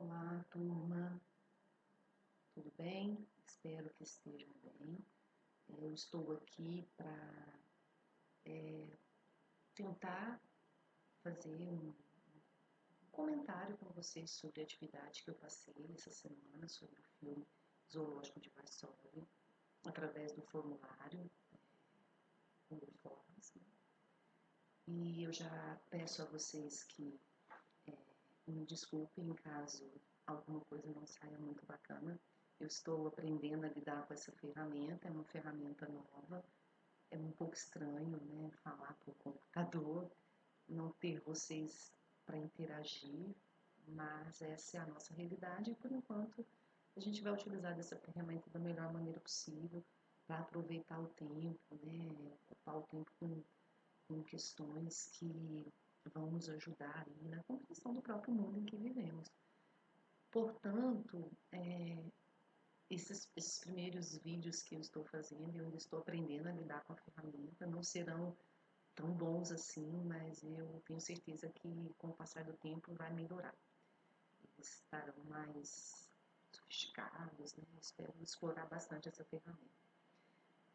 Olá, turma, tudo bem? Espero que estejam bem. Eu estou aqui para tentar fazer um comentário com vocês sobre a atividade que eu passei essa semana sobre o filme Zoológico de Varsóvia, através do formulário Google Forms, né? E eu já peço a vocês que me desculpem caso alguma coisa não saia muito bacana. Eu estou aprendendo a lidar com essa ferramenta, é uma ferramenta nova, é um pouco estranho, né, falar por computador, não ter vocês para interagir, mas essa é a nossa realidade e por enquanto a gente vai utilizar dessa ferramenta da melhor maneira possível para aproveitar o tempo, né, ocupar o tempo com questões que vão nos ajudar aí na compreensão do próprio mundo em que vivemos. Portanto, esses primeiros vídeos que eu estou fazendo, eu ainda estou aprendendo a lidar com a ferramenta, não serão tão bons assim, mas eu tenho certeza que com o passar do tempo vai melhorar. Eles estarão mais sofisticados, né? Eu espero explorar bastante essa ferramenta.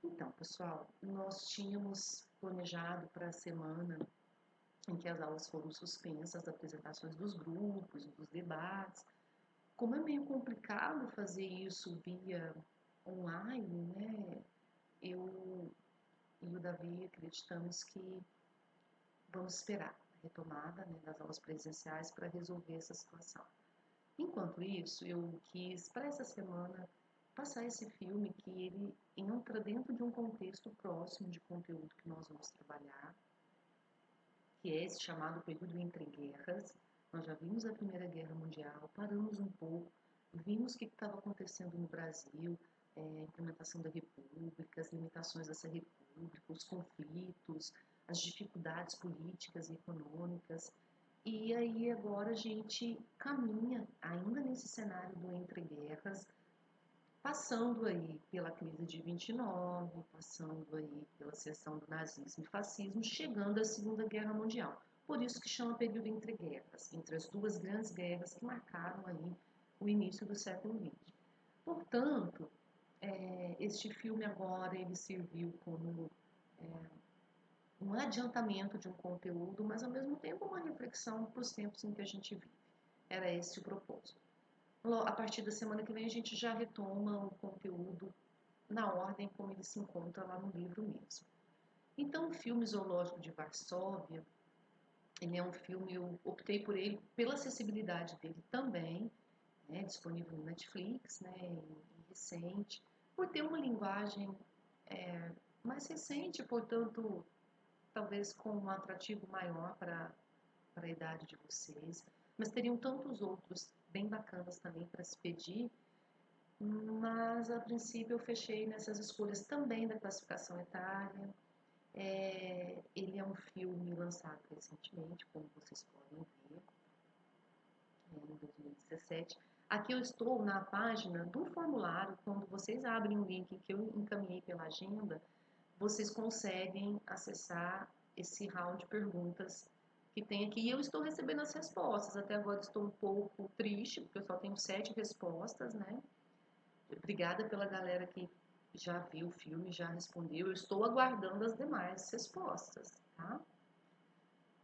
Então, pessoal, nós tínhamos planejado para a semana em que as aulas foram suspensas, as apresentações dos grupos, dos debates. Como é meio complicado fazer isso via online, né? Eu e o Davi acreditamos que vamos esperar a retomada, né, das aulas presenciais para resolver essa situação. Enquanto isso, eu quis para essa semana passar esse filme que ele entra dentro de um contexto próximo de conteúdo que nós vamos trabalhar, que é esse chamado período entre guerras. Nós já vimos a Primeira Guerra Mundial, paramos um pouco, vimos o que estava acontecendo no Brasil, a implementação da República, as limitações dessa República, os conflitos, as dificuldades políticas e econômicas. E aí agora a gente caminha, ainda nesse cenário do entre guerras, passando aí pela crise de 29, passando aí pela seção do nazismo e fascismo, chegando à Segunda Guerra Mundial. Por isso que chama período entre guerras, entre as duas grandes guerras que marcaram aí o início do século XX. Portanto, este filme agora ele serviu como um adiantamento de um conteúdo, mas ao mesmo tempo uma reflexão para os tempos em que a gente vive. Era esse o propósito. A partir da semana que vem a gente já retoma o conteúdo na ordem como ele se encontra lá no livro mesmo. Então, o filme Zoológico de Varsóvia, ele é um filme, eu optei por ele pela acessibilidade dele também, né, disponível no Netflix, né, e recente, por ter uma linguagem mais recente, portanto, talvez com um atrativo maior para a idade de vocês, mas teriam tantos outros bem bacanas também para se pedir, mas a princípio eu fechei nessas escolhas também da classificação etária. Ele é um filme lançado recentemente, como vocês podem ver, em 2017. Aqui eu estou na página do formulário, quando vocês abrem o link que eu encaminhei pela agenda, vocês conseguem acessar esse round de perguntas que tem aqui. E eu estou recebendo as respostas. Até agora estou um pouco triste, porque eu só tenho 7 respostas, né? Obrigada pela galera que já viu o filme, já respondeu. Eu estou aguardando as demais respostas, tá?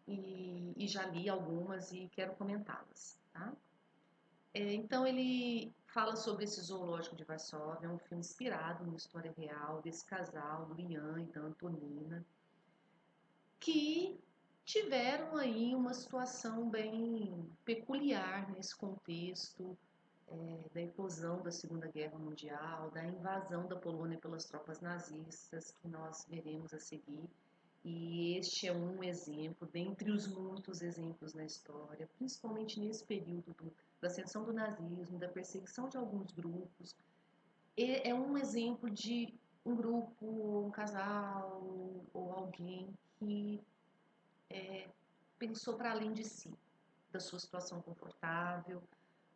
E já li algumas e quero comentá-las, tá? Então ele fala sobre esse zoológico de Varsóvia, é um filme inspirado numa história real desse casal, do Ian e da Antonina, que tiveram aí uma situação bem peculiar nesse contexto da eclosão da Segunda Guerra Mundial, da invasão da Polônia pelas tropas nazistas, que nós veremos a seguir. E este é um exemplo, dentre os muitos exemplos na história, principalmente nesse período da ascensão do nazismo, da perseguição de alguns grupos. É um exemplo de um grupo, um casal ou alguém que pensou para além de si, da sua situação confortável,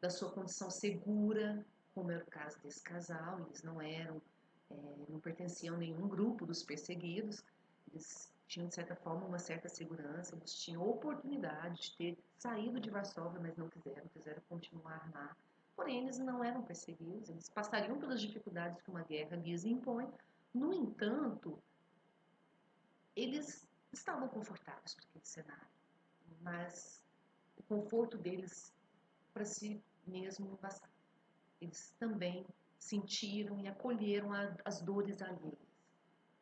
da sua condição segura, como era o caso desse casal. Eles não pertenciam a nenhum grupo dos perseguidos, eles tinham, de certa forma, uma certa segurança, eles tinham oportunidade de ter saído de Varsóvia, mas não quiseram continuar lá. Porém, eles não eram perseguidos, eles passariam pelas dificuldades que uma guerra lhes impõe. No entanto, eles estavam confortáveis para aquele cenário, mas o conforto deles para si mesmo não bastava. Eles também sentiram e acolheram as dores alheias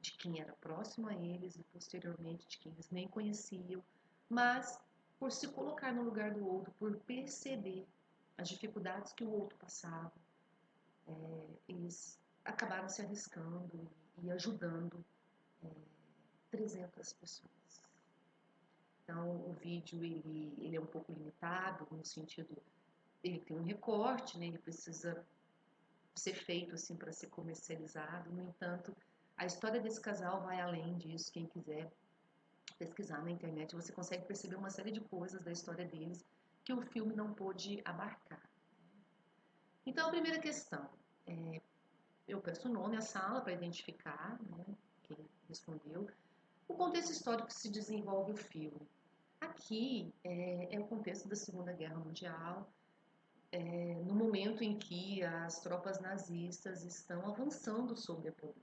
de quem era próximo a eles e posteriormente de quem eles nem conheciam, mas por se colocar no lugar do outro, por perceber as dificuldades que o outro passava, eles acabaram se arriscando e ajudando 300 pessoas. Então o vídeo ele é um pouco limitado no sentido, ele tem um recorte, né, ele precisa ser feito assim para ser comercializado. No entanto, a história desse casal vai além disso. Quem quiser pesquisar na internet, você consegue perceber uma série de coisas da história deles que o filme não pôde abarcar. Então, a primeira questão, eu peço o nome à sala para identificar, né, quem respondeu. O contexto histórico que se desenvolve o filme. Aqui é o contexto da Segunda Guerra Mundial, no momento em que as tropas nazistas estão avançando sobre a Polônia.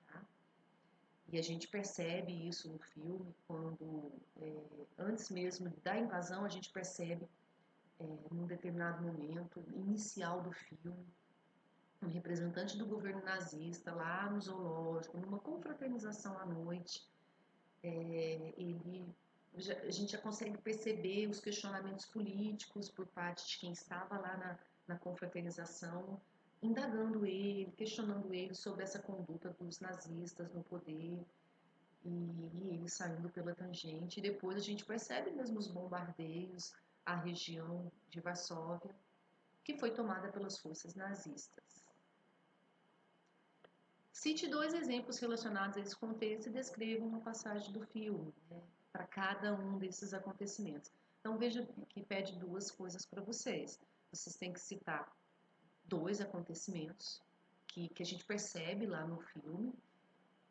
Tá? E a gente percebe isso no filme quando, antes mesmo da invasão, a gente percebe, num determinado momento inicial do filme, um representante do governo nazista lá no zoológico, numa confraternização à noite, a gente já consegue perceber os questionamentos políticos por parte de quem estava lá na confraternização, indagando ele, questionando ele sobre essa conduta dos nazistas no poder, e ele saindo pela tangente. E depois a gente percebe mesmo os bombardeios à região de Varsóvia, que foi tomada pelas forças nazistas. Cite 2 exemplos relacionados a esse contexto e descreva uma passagem do filme, né, para cada um desses acontecimentos. Então veja que pede 2 coisas para vocês. Vocês têm que citar 2 acontecimentos que a gente percebe lá no filme,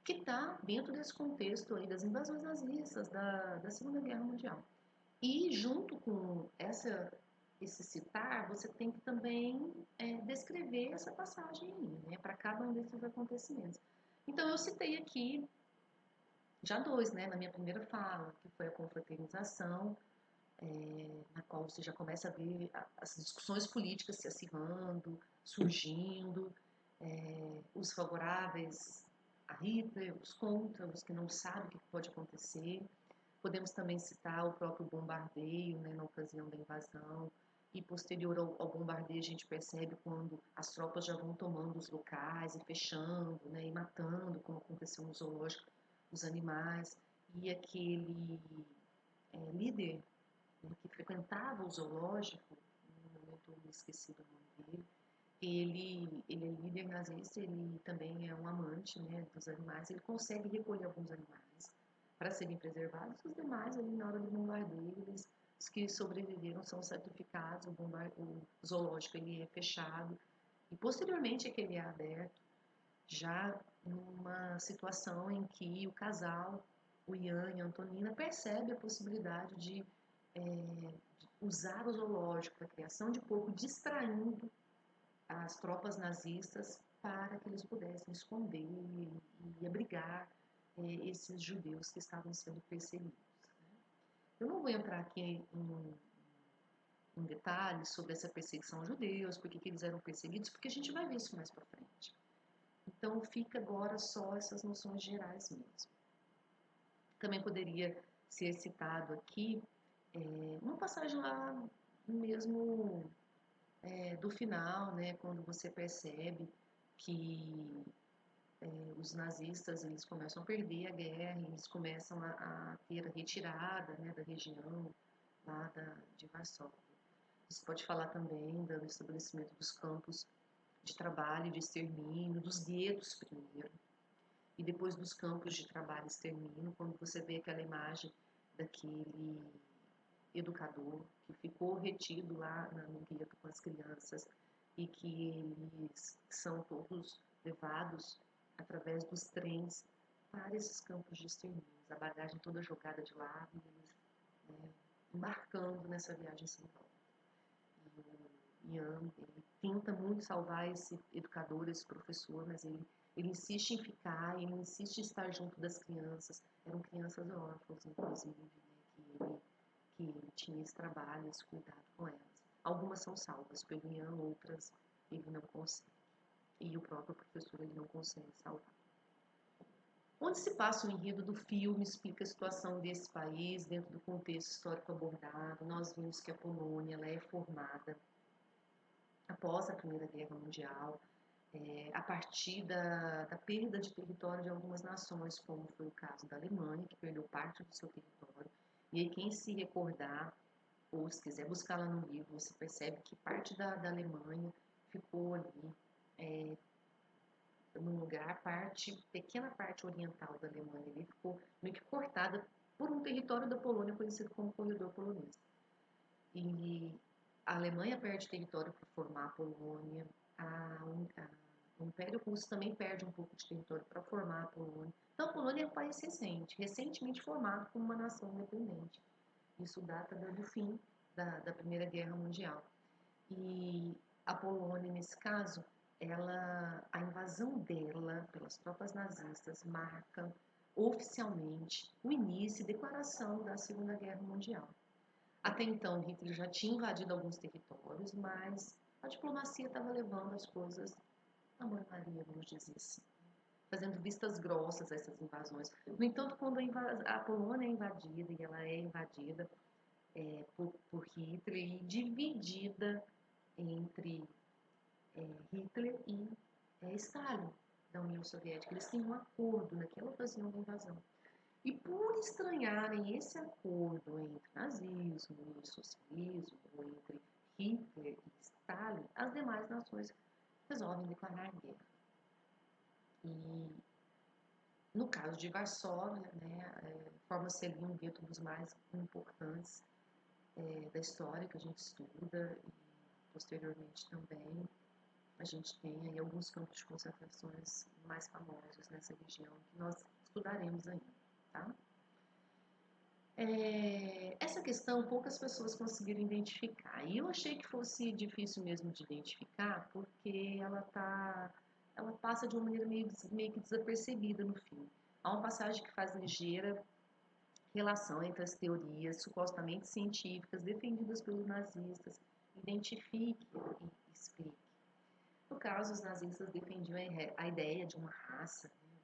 que está dentro desse contexto aí das invasões nazistas, da Segunda Guerra Mundial. E junto com esse citar, você tem que também descrever essa passagem aí, né, para cada um desses acontecimentos. Então eu citei aqui já 2, né, na minha primeira fala, que foi a confraternização, na qual você já começa a ver as discussões políticas se acirrando, surgindo, os favoráveis a Hitler, os contra, os que não sabem o que pode acontecer. Podemos também citar o próprio bombardeio, né, na ocasião da invasão, e posterior ao bombardeio a gente percebe quando as tropas já vão tomando os locais e fechando, né, e matando, como aconteceu no zoológico, os animais. E aquele líder, né, que frequentava o zoológico, no momento eu me esqueci do nome dele, ele é líder nazista, ele também é um amante, né, dos animais, ele consegue recolher alguns animais para serem preservados, os demais ali na hora do bombardeio, os que sobreviveram são sacrificados, o zoológico ele é fechado e posteriormente é que ele é aberto, já numa situação em que o casal, o Ian e a Antonina, percebe a possibilidade de usar o zoológico para a criação de porco, distraindo as tropas nazistas para que eles pudessem esconder e abrigar esses judeus que estavam sendo perseguidos. Né? Eu não vou entrar aqui em detalhes sobre essa perseguição aos judeus, por que eles eram perseguidos, porque a gente vai ver isso mais para frente. Então fica agora só essas noções gerais mesmo. Também poderia ser citado aqui uma passagem lá mesmo do final, né, quando você percebe que os nazistas eles começam a perder a guerra, eles começam a ter a retirada, né, da região lá de Varsóvia. Você pode falar também do estabelecimento dos campos de trabalho, de extermínio, dos guetos primeiro, e depois dos campos de trabalho e extermínio, quando você vê aquela imagem daquele educador que ficou retido lá no gueto com as crianças e que eles são todos levados através dos trens para esses campos de extermínio. a bagagem toda jogada de lado, e eles, né, embarcando nessa viagem sem volta. E o Ian, ele tenta muito salvar esse educador, esse professor, mas ele insiste em ficar, ele insiste em estar junto das crianças. Eram crianças órfãs, inclusive, né, que ele tinha esse trabalho, esse cuidado com elas. Algumas são salvas pelo Ian, outras ele não consegue. E o próprio professor ele não consegue salvar. Onde se passa o enredo do filme, explica a situação desse país dentro do contexto histórico abordado. Nós vimos que a Polônia ela é formada após a Primeira Guerra Mundial, a partir da perda de território de algumas nações, como foi o caso da Alemanha, que perdeu parte do seu território. E aí quem se recordar, ou se quiser buscar lá no livro, você percebe que parte da Alemanha ficou ali num lugar, pequena parte oriental da Alemanha ali ficou meio que cortada por um território da Polônia conhecido como Corredor Polonês. E a Alemanha perde território para formar a Polônia, o Império Russo também perde um pouco de território para formar a Polônia. Então a Polônia é um país recente, recentemente formado como uma nação independente. Isso data do fim da Primeira Guerra Mundial. E a Polônia, nesse caso, a invasão dela pelas tropas nazistas marca oficialmente o início e declaração da Segunda Guerra Mundial. Até então, Hitler já tinha invadido alguns territórios, mas a diplomacia estava levando as coisas à banho-maria, vamos dizer assim, fazendo vistas grossas a essas invasões. No entanto, quando a Polônia é invadida, e ela é invadida por Hitler e dividida entre Hitler e Stalin, da União Soviética. Eles têm um acordo naquela ocasião da invasão. E por estranharem esse acordo entre nazismo e socialismo, ou entre Hitler e Stalin, as demais nações resolvem declarar guerra. E no caso de Varsóvia, né, forma-se ali um gueto dos mais importantes da história que a gente estuda, e posteriormente também a gente tem aí alguns campos de concentrações mais famosos nessa região que nós estudaremos ainda, tá? Essa questão poucas pessoas conseguiram identificar, e eu achei que fosse difícil mesmo de identificar, porque ela passa de uma maneira meio que desapercebida no filme. Há uma passagem que faz ligeira relação entre as teorias supostamente científicas defendidas pelos nazistas, identifique e explique. No caso, os nazistas defendiam a ideia de uma raça, né,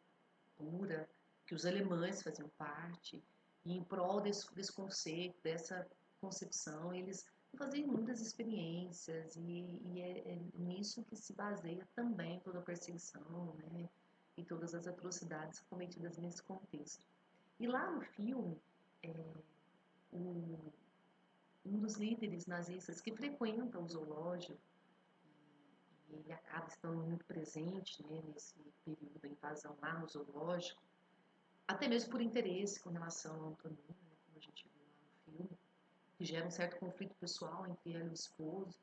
pura, que os alemães faziam parte, e em prol desse conceito, dessa concepção, eles faziam inúmeras experiências, e é nisso que se baseia também toda a perseguição, né, e todas as atrocidades cometidas nesse contexto. E lá no filme, um dos líderes nazistas que frequenta o zoológico, e ele acaba estando muito presente, né, nesse período da invasão lá no zoológico, até mesmo por interesse com relação a Antonina, né, como a gente viu lá no filme, que gera um certo conflito pessoal entre ela e o esposo.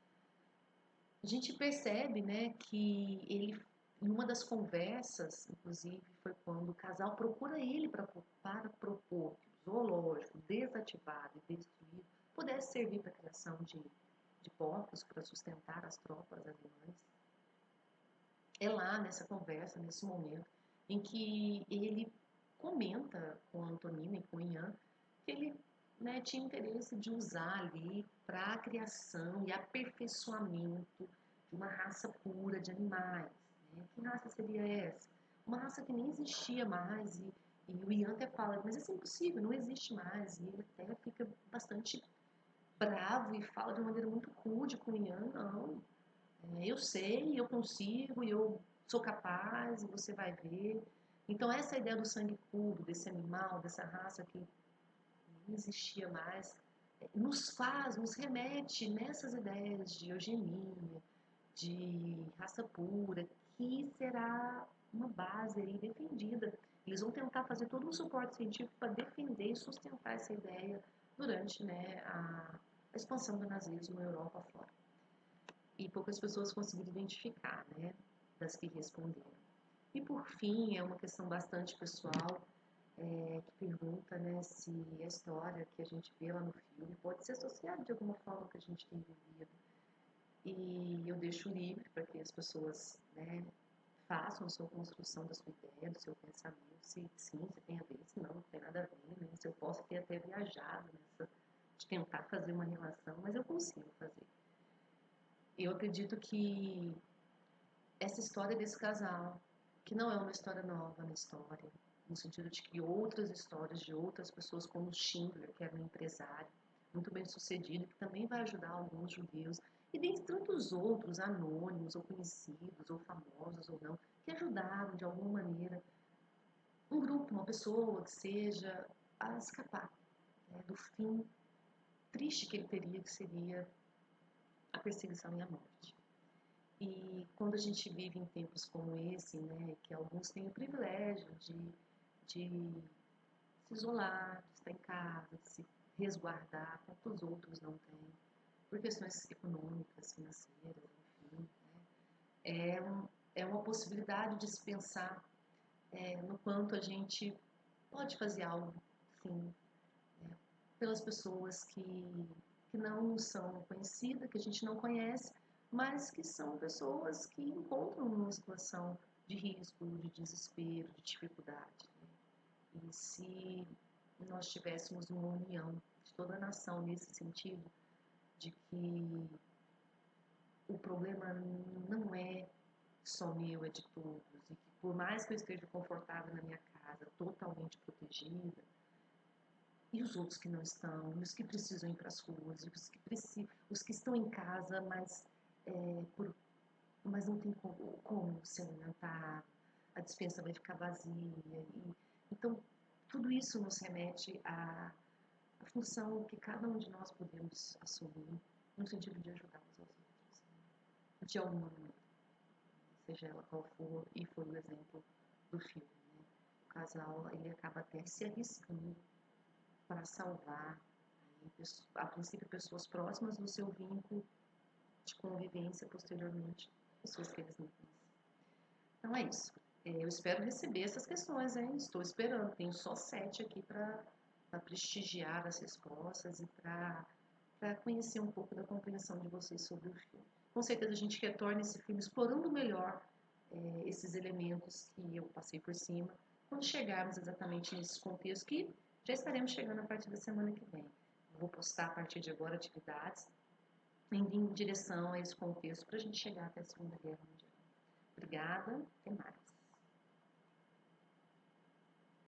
A gente percebe, né, que ele, em uma das conversas, inclusive, foi quando o casal procura ele para propor que o zoológico desativado e destruído pudesse servir para a criação de porcos para sustentar as tropas alemãs. É lá nessa conversa, nesse momento, em que ele comenta com a Antonina e com o Ian que ele, né, tinha interesse de usar ali para a criação e aperfeiçoamento de uma raça pura de animais. Né? Que raça seria essa? Uma raça que nem existia mais, e o Ian até fala, mas isso é impossível, não existe mais. E ele até fica bastante bravo e fala de uma maneira muito rude com o Ian, não, eu sei, eu consigo, eu sou capaz, e você vai ver. Então essa ideia do sangue puro, desse animal, dessa raça que não existia mais, nos remete nessas ideias de eugenia, de raça pura, que será uma base aí defendida. Eles vão tentar fazer todo um suporte científico para defender e sustentar essa ideia durante, né, a expansão do nazismo na Europa fora. E poucas pessoas conseguiram identificar, né, das que responderam. E por fim, é uma questão bastante pessoal, que pergunta, né, se a história que a gente vê lá no filme pode ser associada de alguma forma ao que a gente tem vivido. E eu deixo livre para que as pessoas, né, façam a sua construção da sua ideia, do seu pensamento, se sim, se tem a ver, se não, não tem nada a ver, né? Se eu posso ter até viajado nessa, de tentar fazer uma relação, mas eu consigo fazer. Eu acredito que essa história desse casal, que não é uma história nova na história, no sentido de que outras histórias de outras pessoas, como o Schindler, que era um empresário muito bem sucedido, que também vai ajudar alguns judeus, e dentre tantos outros, anônimos, ou conhecidos, ou famosos, ou não, que ajudaram de alguma maneira um grupo, uma pessoa que seja, a escapar, né, do fim triste que ele teria, que seria a perseguição e a morte. E quando a gente vive em tempos como esse, né, que alguns têm o privilégio de se isolar, de estar em casa, de se resguardar, tantos outros não têm, por questões econômicas, financeiras, enfim, né, é uma possibilidade de se pensar no quanto a gente pode fazer algo, sim, né, pelas pessoas que não são conhecidas, que a gente não conhece, mas que são pessoas que encontram uma situação de risco, de desespero, de dificuldade, né? E se nós tivéssemos uma união de toda a nação nesse sentido, de que o problema não é só meu, é de todos, e que por mais que eu esteja confortável na minha casa, totalmente protegida, e os outros que não estão, e os que precisam ir para as ruas, e os que estão em casa, mas não tem como se alimentar, a despensa vai ficar vazia. Então, tudo isso nos remete à função que cada um de nós podemos assumir no sentido de ajudar uns aos outros, né? De alguma maneira, seja ela qual for, e foi o exemplo do filme, né? O casal, ele acaba até se arriscando para salvar, né, a princípio, pessoas próximas do seu vínculo de convivência, posteriormente, pessoas que eles não conhecem. Então é isso. Eu espero receber essas questões, hein? Estou esperando. Tenho só 7 aqui para prestigiar as respostas e para conhecer um pouco da compreensão de vocês sobre o filme. Com certeza a gente retorna esse filme explorando melhor esses elementos que eu passei por cima, quando chegarmos exatamente nesses contextos que já estaremos chegando a partir da semana que vem. Vou postar a partir de agora atividades indo em direção a esse contexto para a gente chegar até a Segunda Guerra Mundial. Obrigada, até mais.